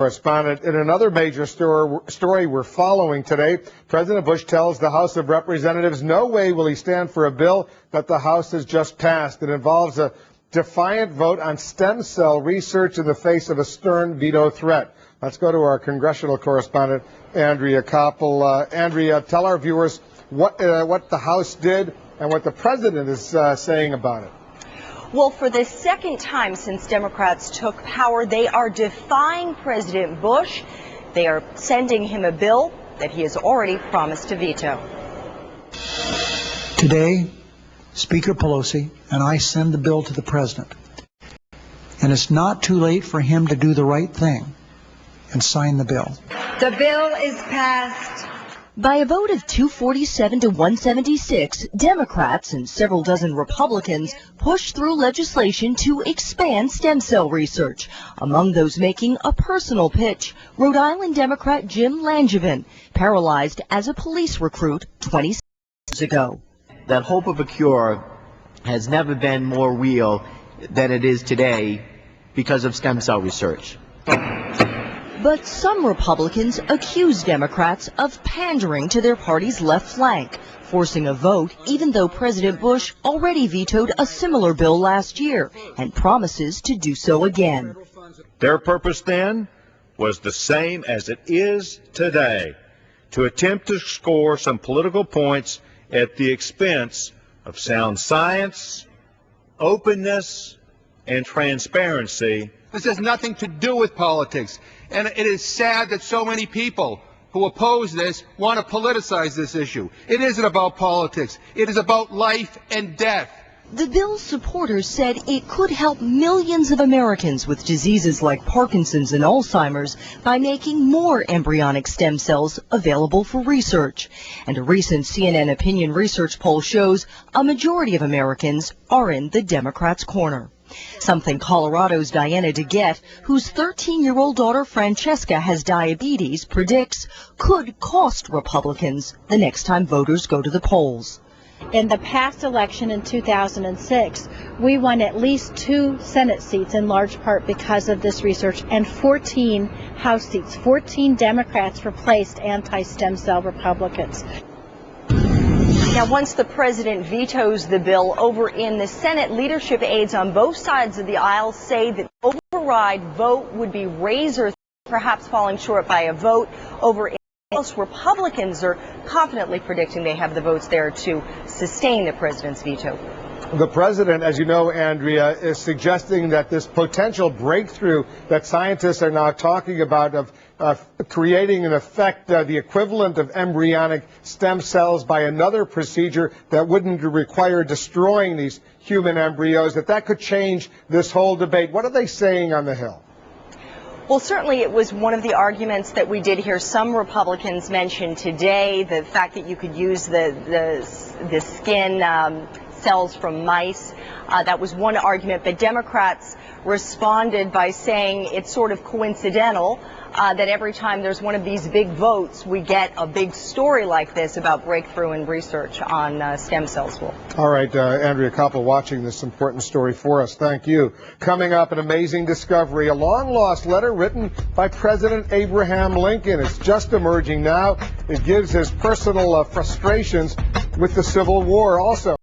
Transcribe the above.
Correspondent, in another major story we're following today, President Bush tells the House of Representatives no way will he stand for a bill that the House has just passed. It involves a defiant vote on stem cell research in the face of a stern veto threat. Let's go to our congressional correspondent, Andrea Koppel. Andrea, tell our viewers what the House did and what the President is saying about it. Well, for the second time since Democrats took power, they are defying President Bush. They are sending him a bill that he has already promised to veto. Today, Speaker Pelosi and I send the bill to the President. And it's not too late for him to do the right thing and sign the bill. The bill is passed. By a vote of 247 to 176, Democrats and several dozen Republicans pushed through legislation to expand stem cell research. Among those making a personal pitch, Rhode Island Democrat Jim Langevin, paralyzed as a police recruit 20 years ago. That hope of a cure has never been more real than it is today because of stem cell research. But some Republicans accuse Democrats of pandering to their party's left flank, forcing a vote even though President Bush already vetoed a similar bill last year and promises to do so again. Their purpose then was the same as it is today, to attempt to score some political points at the expense of sound science, openness, and transparency. This has nothing to do with politics, and it is sad that so many people who oppose this want to politicize this issue. It isn't about politics. It is about life and death. The bill's supporters said it could help millions of Americans with diseases like Parkinson's and Alzheimer's by making more embryonic stem cells available for research. And a recent CNN opinion research poll shows a majority of Americans are in the Democrats' corner. Something Colorado's Diana DeGette, whose 13-year-old daughter Francesca has diabetes, predicts could cost Republicans the next time voters go to the polls. In the past election in 2006, we won at least 2 Senate seats, in large part because of this research, and 14 House seats. 14 Democrats replaced anti-stem cell Republicans. Now, once the president vetoes the bill over in the Senate, leadership aides on both sides of the aisle say that the override vote would be razor, perhaps falling short by a vote over in the House. Republicans are confidently predicting they have the votes there to sustain the president's veto. The president, as you know, Andrea, is suggesting that this potential breakthrough that scientists are now talking about of creating in effect the equivalent of embryonic stem cells by another procedure that wouldn't require destroying these human embryos, that could change this whole debate. What are they saying on the Hill? Well, certainly it was one of the arguments that we did hear some Republicans mention today, the fact that you could use the skin cells from mice. That was one argument, but Democrats responded by saying it's sort of coincidental that every time there's one of these big votes, we get a big story like this about breakthrough in research on stem cells. All right, Andrea Koppel watching this important story for us. Thank you. Coming up, an amazing discovery, a long-lost letter written by President Abraham Lincoln. It's just emerging now. It gives his personal frustrations with the Civil War also.